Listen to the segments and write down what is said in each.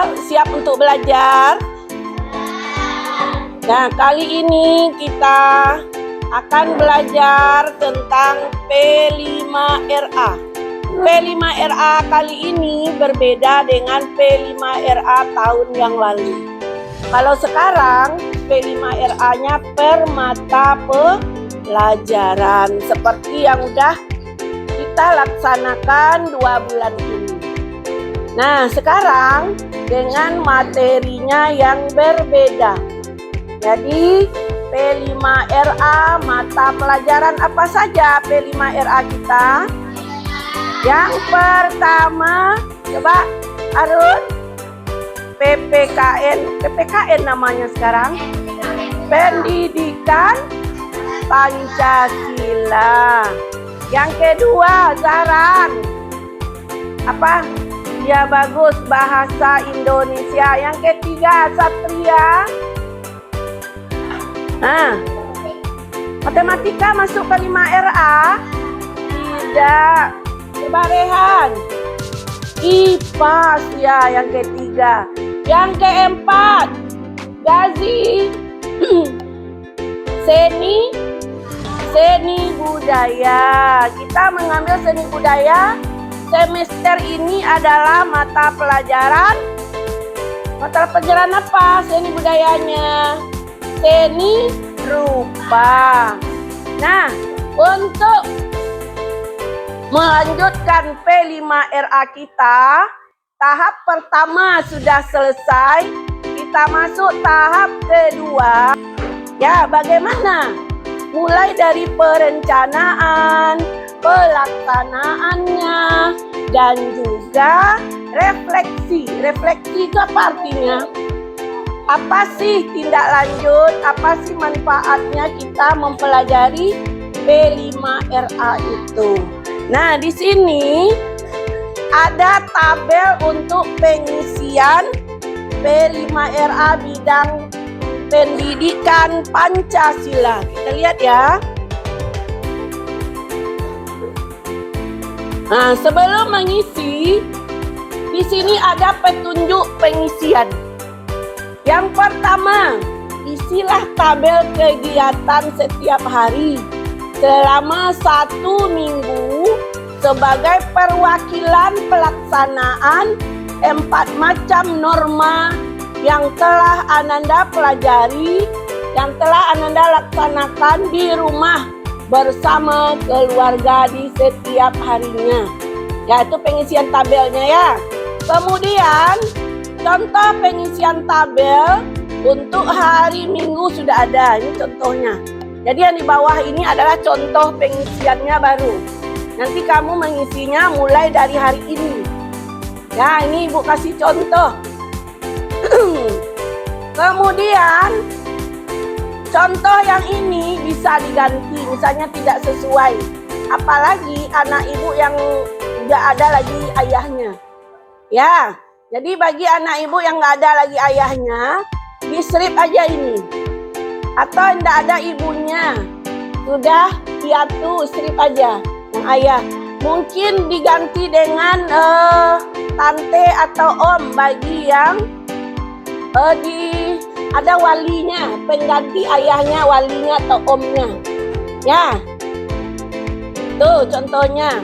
Siap untuk belajar? Nah, kali ini kita akan belajar tentang P5RA. P5RA kali ini berbeda dengan P5RA tahun yang lalu. Kalau sekarang P5RA-nya per mata pelajaran seperti yang udah kita laksanakan 2 bulan ini. Nah, sekarang dengan materinya yang berbeda. Jadi P5RA mata pelajaran apa saja P5RA kita? Yang pertama, coba Arun, PPKN namanya sekarang, Pendidikan Pancasila. Yang kedua, Zaran, apa? Ya bagus, bahasa Indonesia. Yang ketiga, Satria. Nah, matematika masuk ke 5RA? Tidak. Coba Rehan. IPA ya yang ketiga. Yang keempat, Gazi. Seni budaya. Kita mengambil seni budaya. Semester ini adalah mata pelajaran apa? Seni budayanya seni rupa. Nah, untuk melanjutkan P5RA kita, tahap pertama sudah selesai. Kita masuk tahap kedua. Ya, bagaimana? Mulai dari perencanaan, pelaksanaannya, dan juga refleksi. Refleksi itu apa artinya? Apa sih tindak lanjut? Apa sih manfaatnya kita mempelajari P5RA itu? Nah, di sini ada tabel untuk pengisian P5RA bidang pendidikan Pancasila. Kita lihat ya. Nah, sebelum mengisi, di sini ada petunjuk pengisian. Yang pertama, isilah tabel kegiatan setiap hari selama 1 minggu sebagai perwakilan pelaksanaan 4 macam norma yang telah Ananda pelajari, yang telah Ananda laksanakan di rumah bersama keluarga di setiap harinya. Yaitu pengisian tabelnya ya. Kemudian contoh pengisian tabel untuk hari Minggu sudah ada. Ini contohnya. Jadi yang di bawah ini adalah contoh pengisiannya baru. Nanti kamu mengisinya mulai dari hari ini. Ya, ini Ibu kasih contoh. Kemudian contoh yang ini bisa diganti, misalnya tidak sesuai. Apalagi anak ibu yang tidak ada lagi ayahnya. Ya, jadi bagi anak ibu yang nggak ada lagi ayahnya, di strip aja ini. Atau tidak ada ibunya, sudah piatu strip aja yang ayah. Mungkin diganti dengan tante atau om bagi yang ada walinya, pengganti ayahnya, walinya atau omnya. Ya, tuh contohnya.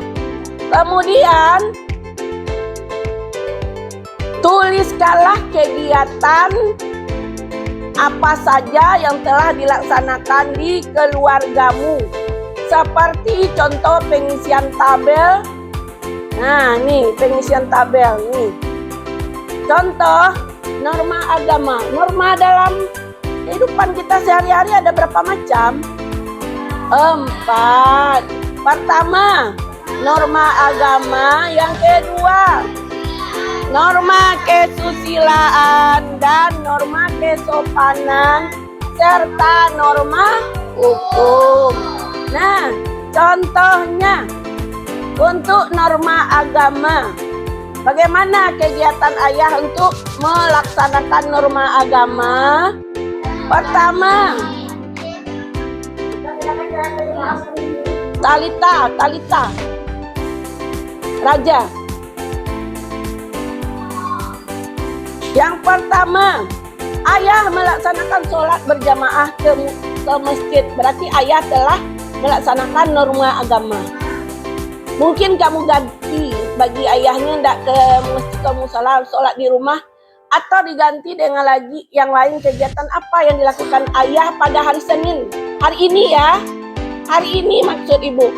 Kemudian tuliskanlah kegiatan apa saja yang telah dilaksanakan di keluargamu. Seperti contoh pengisian tabel. Nah, nih pengisian tabel nih. Contoh norma agama. Norma dalam kehidupan kita sehari-hari ada berapa macam? 4. Pertama, norma agama. Yang kedua, norma kesusilaan dan norma kesopanan serta norma hukum. Nah, contohnya untuk norma agama. Bagaimana kegiatan ayah untuk melaksanakan norma agama? Pertama, Talita, Raja. Yang pertama, ayah melaksanakan sholat berjamaah ke masjid. Berarti ayah telah melaksanakan norma agama. Mungkin kamu ganti bagi ayahnya tidak ke masjid, kamu sholat di rumah, atau diganti dengan lagi yang lain. Kegiatan apa yang dilakukan ayah pada hari Senin? Hari ini ya, hari ini maksud ibu.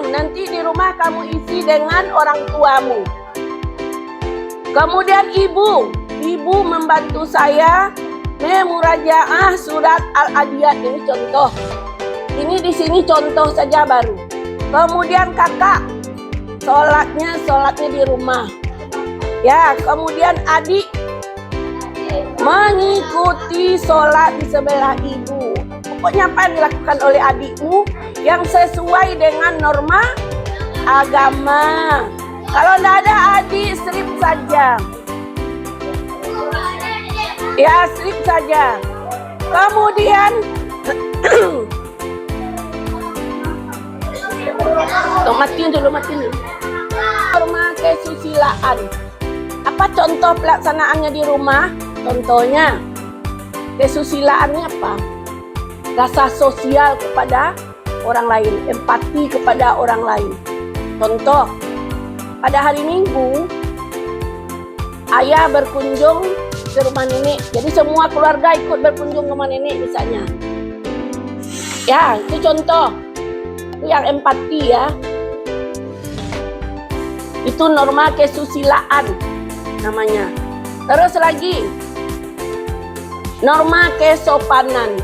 Nanti di rumah kamu isi dengan orang tuamu. Kemudian ibu membantu saya memurajaah surat Al-Adiyat. Ini contoh. Ini di sini contoh saja baru. Kemudian kakak sholatnya di rumah. Ya, kemudian adik mengikuti sholat di sebelah ibu. Pokoknya apa yang dilakukan oleh adikmu yang sesuai dengan norma agama. Kalau tidak ada adik, strip saja. Ya, strip saja. Kemudian matiin dulu. Norma kesusilaan. Apa contoh pelaksanaannya di rumah? Contohnya, kesusilaannya apa? Rasa sosial kepada orang lain, empati kepada orang lain. Contoh, pada hari Minggu, ayah berkunjung ke rumah nenek. Jadi semua keluarga ikut berkunjung ke rumah nenek misalnya. Ya, itu contoh. Itu yang empati ya. Itu norma kesusilaan namanya. Terus lagi, norma kesopanan.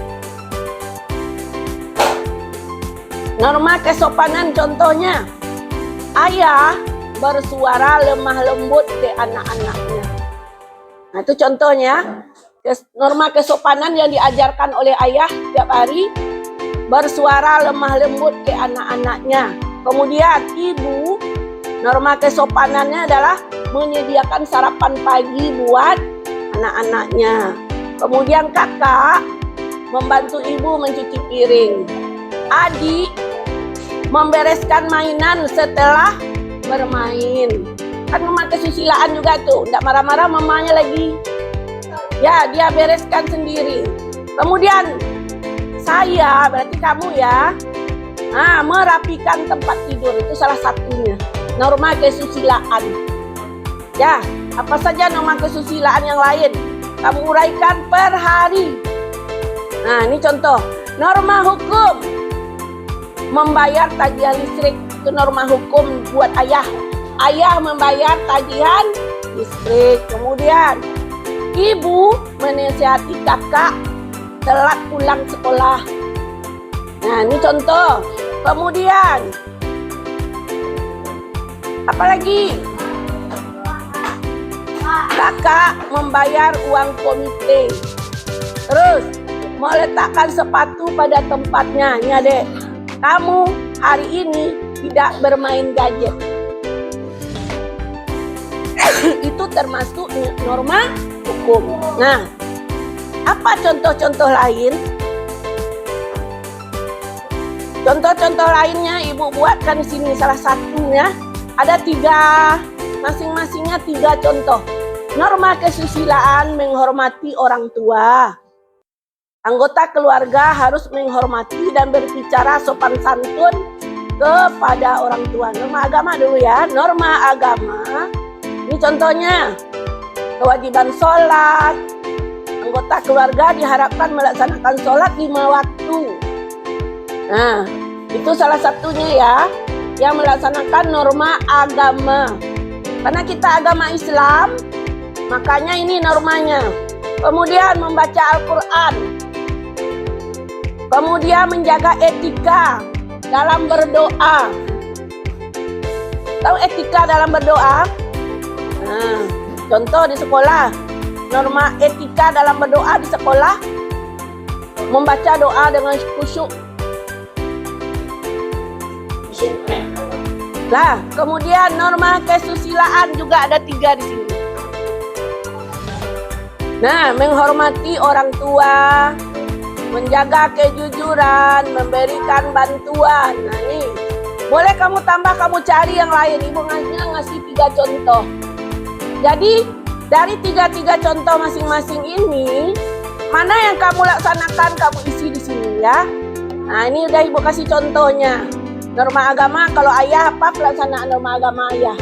Norma kesopanan contohnya, ayah bersuara lemah lembut ke anak-anaknya. Nah, itu contohnya norma kesopanan yang diajarkan oleh ayah setiap hari, bersuara lemah lembut ke anak-anaknya. Kemudian ibu, norma kesopanannya adalah menyediakan sarapan pagi buat anak-anaknya. Kemudian kakak membantu ibu mencuci piring. Adik membereskan mainan setelah bermain. Kan norma kesusilaan juga tuh, tidak marah-marah mamanya lagi. Ya, dia bereskan sendiri. Kemudian saya, berarti kamu ya, merapikan tempat tidur. Itu salah satunya norma kesusilaan. Ya, apa saja norma kesusilaan yang lain kamu uraikan per hari. Nah, ini contoh. Norma hukum, membayar tagihan listrik. Itu norma hukum buat ayah. Ayah membayar tagihan listrik. Kemudian ibu menasihati kakak telat pulang sekolah. Nah, ini contoh. Kemudian apalagi? Kakak membayar uang komite. Terus meletakkan sepatu pada tempatnya. Ini adek, kamu hari ini tidak bermain gadget. Itu termasuk norma hukum. Nah, apa contoh-contoh lain? Contoh-contoh lainnya ibu buatkan di sini. Salah satunya ada 3, masing-masingnya 3 contoh. Norma kesusilaan menghormati orang tua. Anggota keluarga harus menghormati dan berbicara sopan santun kepada orang tua. Norma agama dulu ya. Norma agama. Ini contohnya, kewajiban sholat. Anggota keluarga diharapkan melaksanakan sholat 5 waktu. Nah, itu salah satunya ya, yang melaksanakan norma agama. Karena kita agama Islam, makanya ini normanya. Kemudian membaca Al-Quran. Kemudian menjaga etika dalam berdoa. Tahu etika dalam berdoa? Nah, contoh di sekolah, norma etika dalam berdoa di sekolah, membaca doa dengan khusyuk. Lah, kemudian norma kesusilaan juga ada 3 di sini. Nah, menghormati orang tua, menjaga kejujuran, memberikan bantuan. Nah, ini boleh kamu tambah, kamu cari yang lain. Ibu ngasih 3 contoh. Jadi Dari tiga contoh masing-masing ini, mana yang kamu laksanakan, kamu isi di sini ya. Nah, ini udah Ibu kasih contohnya. Norma agama, kalau ayah apa pelaksanaan norma agama ayah?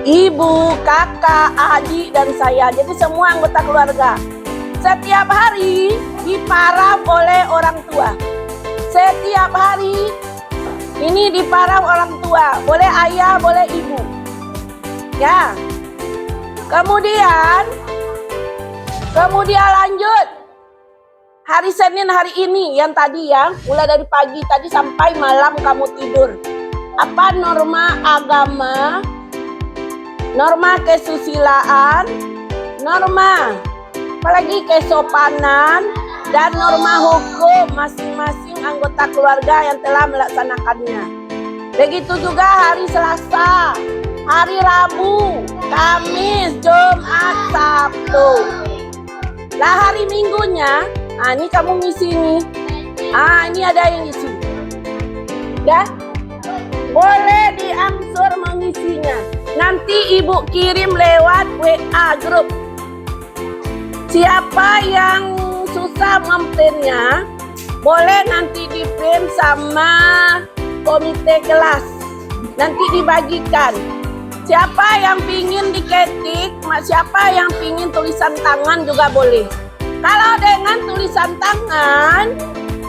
Ibu, kakak, adik, dan saya. Jadi semua anggota keluarga. Setiap hari diparaf oleh orang tua. Setiap hari ini diparaf orang tua. Boleh ayah, boleh ibu. Ya. Kemudian lanjut. Hari Senin hari ini yang tadi ya, mulai dari pagi tadi sampai malam kamu tidur. Apa norma agama, norma kesusilaan, norma apalagi kesopanan, dan norma hukum masing-masing anggota keluarga yang telah melaksanakannya. Begitu juga hari Selasa, hari Rabu, Kamis, Jumat, Sabtu. Lah hari Minggunya, nah ini kamu ngisi nih. Ini ada yang ngisi. Ya, boleh diangsur mengisinya. Nanti Ibu kirim lewat WA grup. Siapa yang susah memprintnya, boleh nanti di print sama komite kelas. Nanti dibagikan. Siapa yang pingin diketik, siapa yang pingin tulisan tangan juga boleh. Kalau dengan tulisan tangan,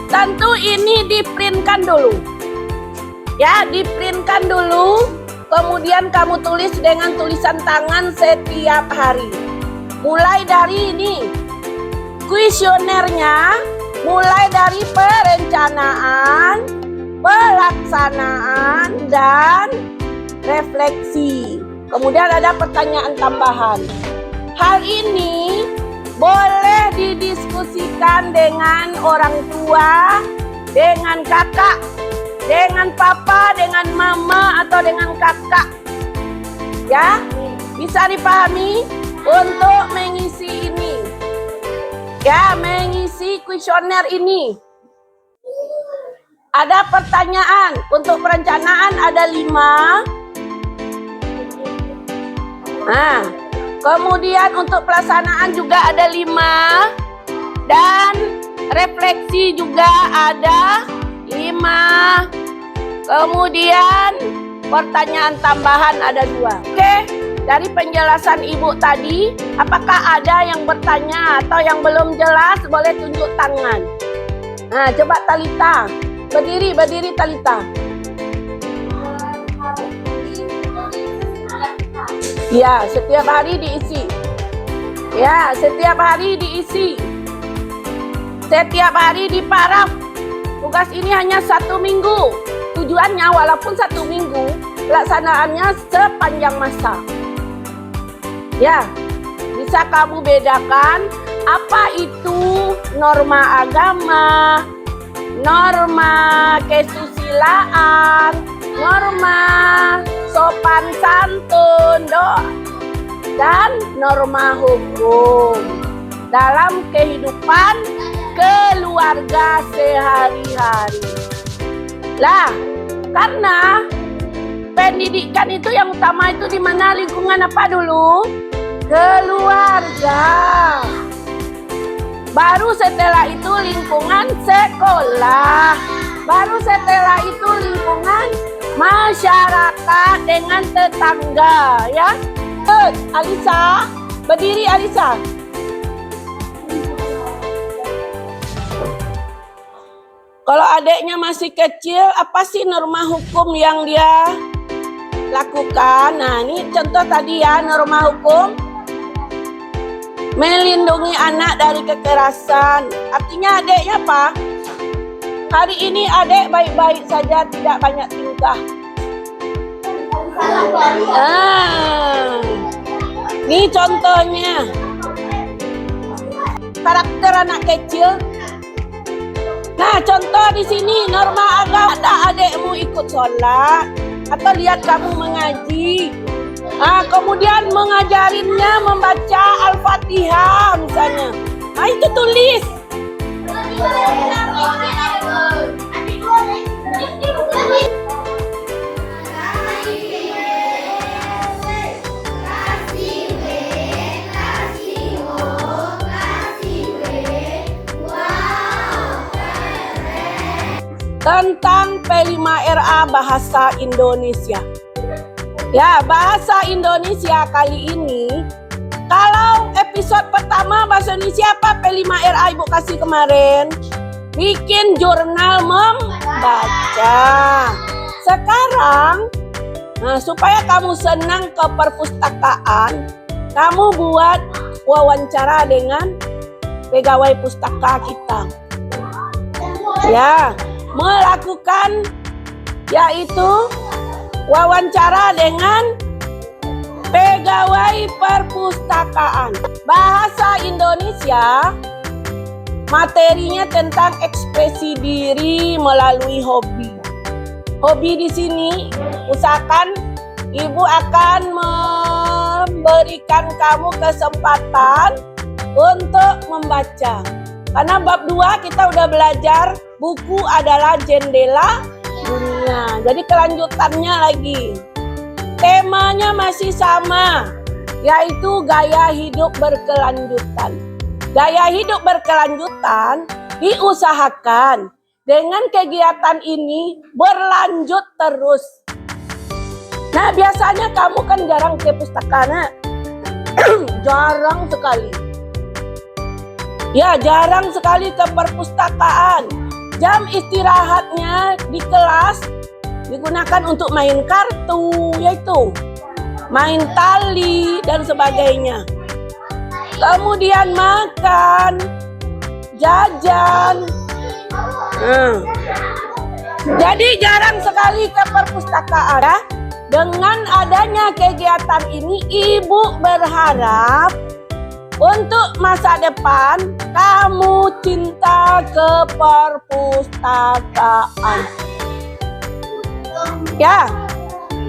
tentu ini diprintkan dulu. Ya, diprintkan dulu, kemudian kamu tulis dengan tulisan tangan setiap hari. Mulai dari ini, kuesionernya, mulai dari perencanaan, pelaksanaan, dan refleksi. Kemudian ada pertanyaan tambahan. Hal ini boleh didiskusikan dengan orang tua, dengan kakak, dengan papa, dengan mama, atau dengan kakak. Ya, bisa dipahami untuk mengisi ini. Ya, mengisi kuesioner ini. Ada pertanyaan. Untuk perencanaan ada 5. Nah, kemudian untuk pelaksanaan juga ada 5, dan refleksi juga ada 5. Kemudian pertanyaan tambahan ada 2. Oke, dari penjelasan Ibu tadi, apakah ada yang bertanya atau yang belum jelas? Boleh tunjuk tangan. Nah, coba Talita, berdiri Talita. Ya, setiap hari diisi. Ya, setiap hari diisi. Setiap hari diparaf. Tugas ini hanya 1 minggu. Tujuannya walaupun 1 minggu, pelaksanaannya sepanjang masa. Ya, bisa kamu bedakan apa itu norma agama, norma kesusilaan, norma sopan santun, dan norma hukum dalam kehidupan keluarga sehari-hari. Lah, karena pendidikan itu yang utama itu di mana lingkungan apa dulu? Keluarga. Baru setelah itu lingkungan sekolah. Baru setelah itu lingkungan masyarakat dengan tetangga, ya. Alisa, berdiri Alisa. Kalau adiknya masih kecil, apa sih norma hukum yang dia lakukan? Nah, ini contoh tadi ya, norma hukum melindungi anak dari kekerasan. Artinya adiknya apa? Hari ini adik baik-baik saja, tidak banyak tingkah. Ini contohnya. Karakter anak kecil. Nah, contoh di sini norma agama, ada adikmu ikut sholat atau lihat kamu mengaji. Nah, kemudian mengajarinnya membaca Al-Fatihah misalnya. Nah, itu tulis. tentang P5RA Bahasa Indonesia. Ya, bahasa Indonesia kali ini, kalau episode pertama bahasa Indonesia apa P5RA Ibu kasih kemarin? Bikin jurnal membaca. Sekarang, supaya kamu senang ke perpustakaan, kamu buat wawancara dengan pegawai pustaka kita. Ya, melakukan yaitu wawancara dengan pegawai perpustakaan. Bahasa Indonesia materinya tentang ekspresi diri melalui hobi. Hobi di sini usahakan Ibu akan memberikan kamu kesempatan untuk membaca. Karena bab 2 kita udah belajar buku adalah jendela dunia. Jadi kelanjutannya lagi. Temanya masih sama, yaitu gaya hidup berkelanjutan. Gaya hidup berkelanjutan diusahakan dengan kegiatan ini berlanjut terus. Nah, biasanya kamu kan jarang ke pustakaana. Jarang sekali. Ya, jarang sekali ke perpustakaan. Jam istirahatnya di kelas digunakan untuk main kartu, yaitu main tali dan sebagainya. Kemudian makan, jajan. Jadi jarang sekali ke perpustakaan. Ya. Dengan adanya kegiatan ini, Ibu berharap untuk masa depan kamu cinta ke perpustakaan. Ya,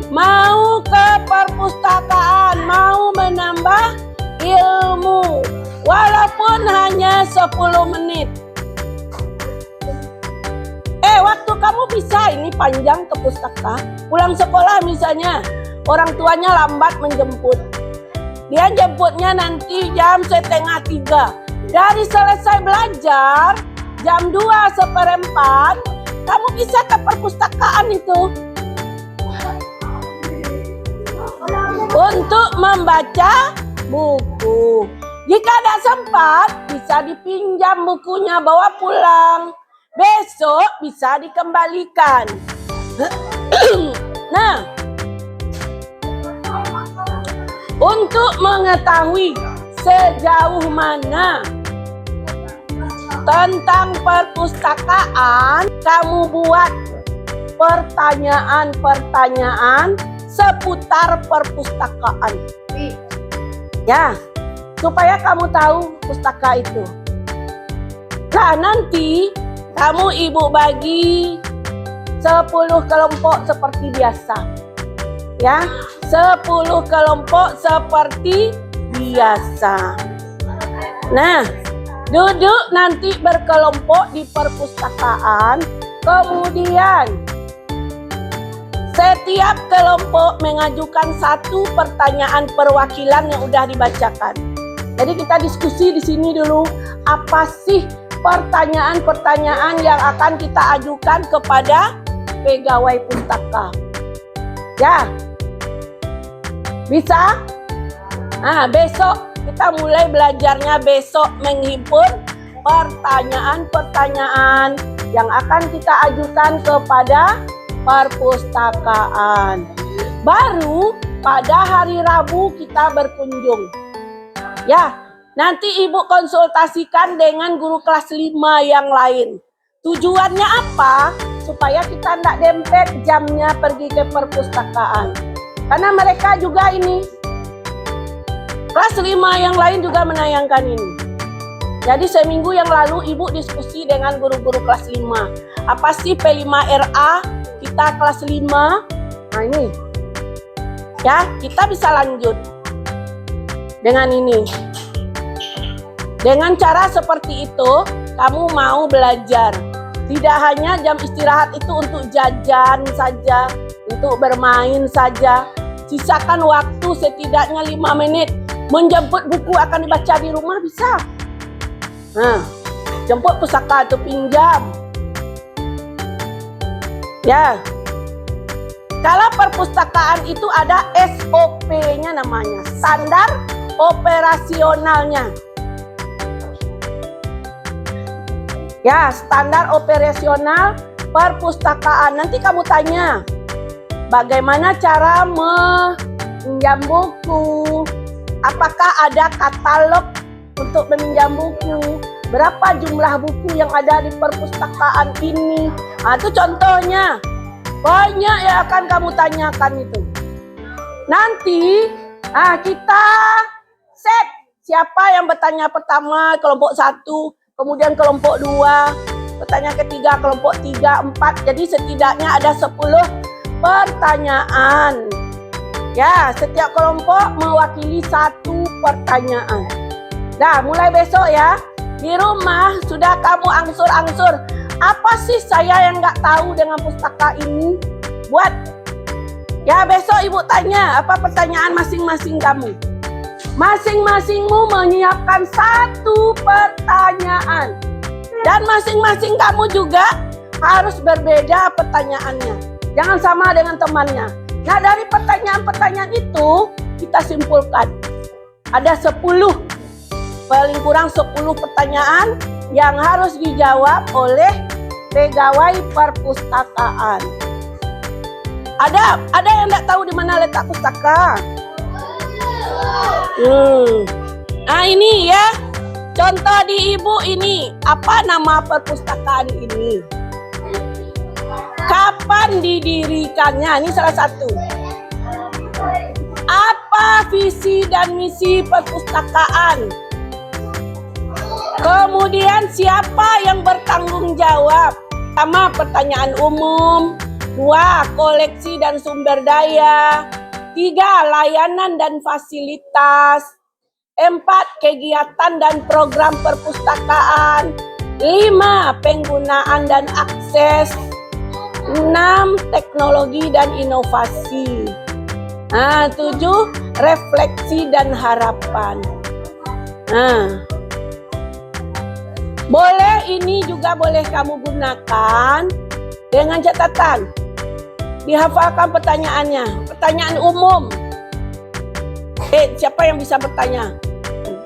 mau ke perpustakaan, mau menambah ilmu, walaupun hanya 10 menit. Waktu kamu bisa ini panjang ke pustaka. Pulang sekolah misalnya, orang tuanya lambat menjemput. Dia jemputnya nanti jam 2:30. Dari selesai belajar, jam 2:15, kamu bisa ke perpustakaan itu. Untuk membaca buku. Jika tidak sempat, bisa dipinjam bukunya, bawa pulang. Besok bisa dikembalikan. Nah, untuk mengetahui sejauh mana tentang perpustakaan, kamu buat pertanyaan-pertanyaan seputar perpustakaan. Ya, supaya kamu tahu pustaka itu. Nah, nanti kamu Ibu bagi 10 kelompok seperti biasa. Ya, 10 kelompok seperti biasa. Nah, duduk nanti berkelompok di perpustakaan. Kemudian setiap kelompok mengajukan 1 pertanyaan perwakilan yang udah dibacakan. Jadi kita diskusi di sini dulu, apa sih pertanyaan-pertanyaan yang akan kita ajukan kepada pegawai pustaka. Ya, bisa? Nah, besok kita mulai belajarnya besok menghimpun pertanyaan-pertanyaan yang akan kita ajukan kepada perpustakaan. Baru pada hari Rabu kita berkunjung. Ya, nanti Ibu konsultasikan dengan guru kelas 5 yang lain. Tujuannya apa? Supaya kita tidak dempet jamnya pergi ke perpustakaan. Karena mereka juga ini, kelas 5 yang lain juga menayangkan ini. Jadi seminggu yang lalu Ibu diskusi dengan guru-guru kelas 5. Apa sih P5RA? Kita kelas 5. Nah ini. Ya, kita bisa lanjut dengan ini. Dengan cara seperti itu, kamu mau belajar. Tidak hanya jam istirahat itu untuk jajan saja, untuk bermain saja. Sisakan waktu setidaknya 5 menit. Menjemput buku akan dibaca di rumah bisa. Nah, jemput pusaka atau pinjam. Ya. Kalau perpustakaan itu ada SOP-nya namanya, standar operasionalnya. Ya, standar operasional perpustakaan. Nanti kamu tanya, bagaimana cara meminjam buku? Apakah ada katalog untuk meminjam buku? Berapa jumlah buku yang ada di perpustakaan ini? Nah, itu contohnya. Banyak yang akan kamu tanyakan itu. Nanti kita set siapa yang bertanya pertama, kelompok 1, kemudian kelompok 2, bertanya ketiga, kelompok 3, 4. Jadi setidaknya ada 10 pertanyaan. Ya, setiap kelompok mewakili 1 pertanyaan. Nah, mulai besok ya, di rumah sudah kamu angsur-angsur. Apa sih saya yang nggak tahu dengan pustaka ini? Buat. Ya, besok ibu tanya apa pertanyaan masing-masing kamu. Masing-masingmu menyiapkan 1 pertanyaan. Dan masing-masing kamu juga harus berbeda pertanyaannya. Jangan sama dengan temannya. Nah, dari pertanyaan-pertanyaan itu kita simpulkan. Ada 10, paling kurang 10 pertanyaan yang harus dijawab oleh pegawai perpustakaan. Ada yang tidak tahu di mana letak pustaka? Nah, ini ya, contoh di ibu ini. Apa nama perpustakaan ini? Kapan didirikannya? Ini salah satu. Apa visi dan misi perpustakaan? Kemudian siapa yang bertanggung jawab? Pertama, pertanyaan umum. 2, koleksi dan sumber daya. 3, layanan dan fasilitas. 4, kegiatan dan program perpustakaan. 5, penggunaan dan akses. 6, teknologi dan inovasi. 7, refleksi dan harapan. Boleh, ini juga boleh kamu gunakan dengan catatan. Dihafalkan pertanyaannya. Pertanyaan umum. Siapa yang bisa bertanya?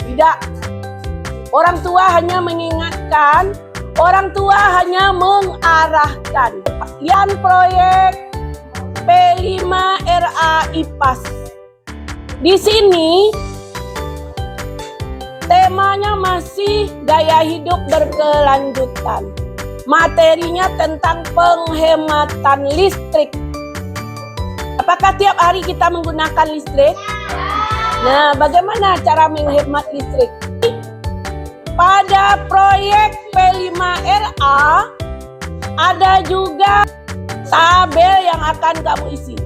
Tidak. Orang tua hanya mengingatkan, orang tua hanya mengarahkan. Yang proyek P5RA IPAS. Di sini temanya masih gaya hidup berkelanjutan. Materinya tentang penghematan listrik. Apakah tiap hari kita menggunakan listrik? Nah, bagaimana cara menghemat listrik? Pada proyek P5RA ada juga tabel yang akan kamu isi.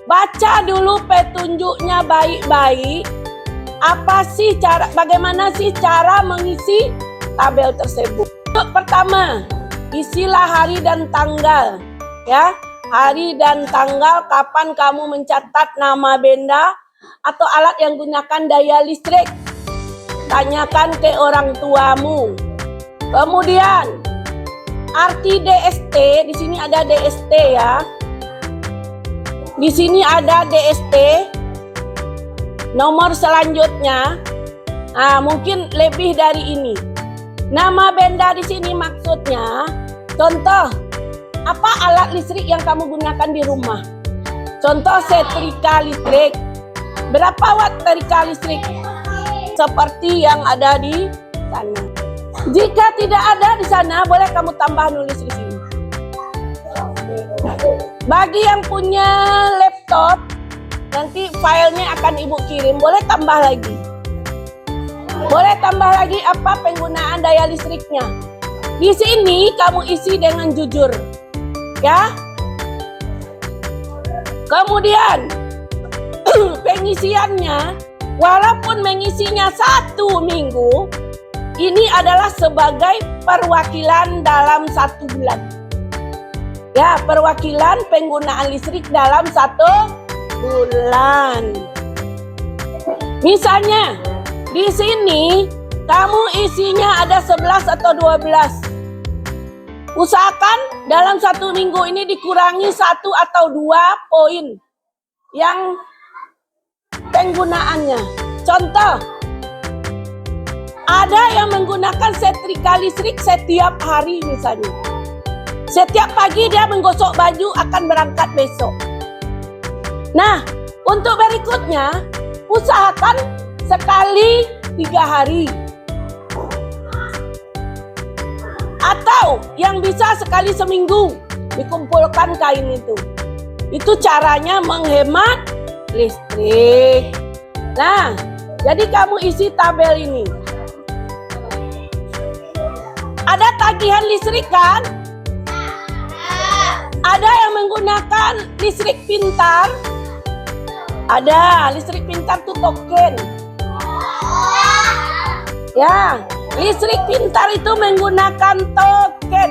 Baca dulu petunjuknya baik-baik. Bagaimana sih cara mengisi tabel tersebut? Pertama, isilah hari dan tanggal. Ya, hari dan tanggal kapan kamu mencatat nama benda atau alat yang gunakan daya listrik. Tanyakan ke orang tuamu. Kemudian, arti DST, di sini ada DST ya. Di sini ada DST. Nomor selanjutnya, mungkin lebih dari ini. Nama benda di sini maksudnya, contoh, apa alat listrik yang kamu gunakan di rumah? Contoh setrika listrik. Berapa watt setrika listrik? Seperti yang ada di sana. Jika tidak ada di sana, boleh kamu tambah nulis di sini. Bagi yang punya laptop, nanti filenya akan ibu kirim, boleh tambah lagi. Boleh tambah lagi apa penggunaan daya listriknya. Di sini kamu isi dengan jujur. Ya. Kemudian pengisiannya, walaupun mengisinya 1 minggu, ini adalah sebagai perwakilan dalam 1 bulan. Ya, perwakilan penggunaan listrik dalam 1 bulan. Misalnya, di sini kamu isinya ada 11 atau 12. Usahakan dalam 1 minggu ini dikurangi 1 atau 2 poin yang penggunaannya. Contoh, ada yang menggunakan setrika listrik setiap hari misalnya. Setiap pagi dia menggosok baju akan berangkat besok. Nah, untuk berikutnya, usahakan sekali 3 hari. Atau yang bisa sekali seminggu dikumpulkan kain itu. Itu caranya menghemat listrik. Nah, jadi kamu isi tabel ini. Ada tagihan listrik kan? Ada yang menggunakan listrik pintar. Ada listrik pintar tuh token. Ya, listrik pintar itu menggunakan token.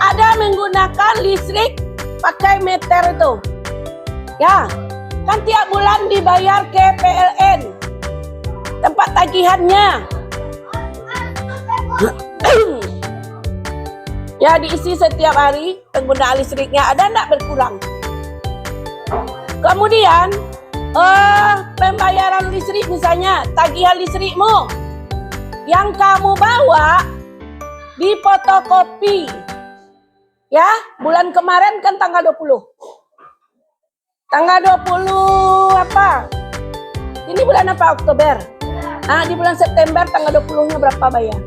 Ada menggunakan listrik pakai meter itu. Ya, kan tiap bulan dibayar ke PLN. Tempat tagihannya. Ya, diisi setiap hari penggunaan listriknya. Ada enggak berkurang? Kemudian, pembayaran listrik misalnya, tagihan listrikmu yang kamu bawa di fotokopi. Ya, bulan kemarin kan tanggal 20. Tanggal 20 apa? Ini bulan apa? Oktober. Nah, di bulan September tanggal 20-nya berapa bayar?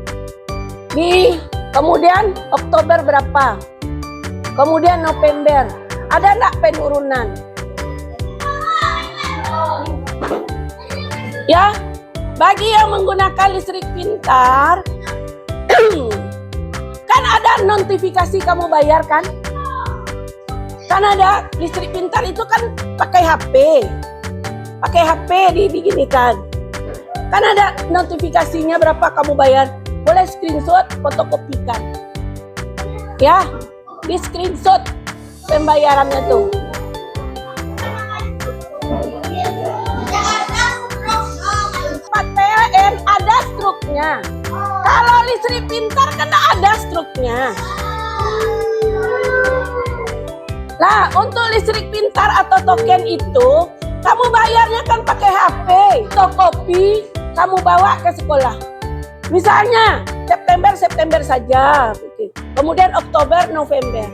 Kemudian Oktober berapa? Kemudian November. Ada enggak penurunan? Ya, bagi yang menggunakan listrik pintar, kan ada notifikasi kamu bayar kan? Kan ada listrik pintar itu kan pakai HP. Pakai HP diginikan. Kan ada notifikasinya berapa kamu bayar. Boleh screenshot, fotokopikan. Ya, di screenshot pembayarannya tuh. PLN ada struknya. Kalau listrik pintar kan ada struknya. Nah, untuk listrik pintar atau token itu, kamu bayarnya kan pakai HP. Fotokopi, kamu bawa ke sekolah. Misalnya, September saja. Kemudian Oktober, November.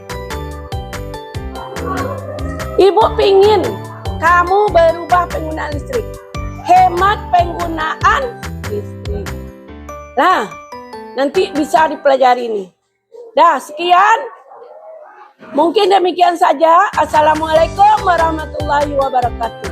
Ibu pingin kamu berubah penggunaan listrik. Hemat penggunaan listrik. Nah, nanti bisa dipelajari nih. Dah, sekian. Mungkin demikian saja. Assalamualaikum warahmatullahi wabarakatuh.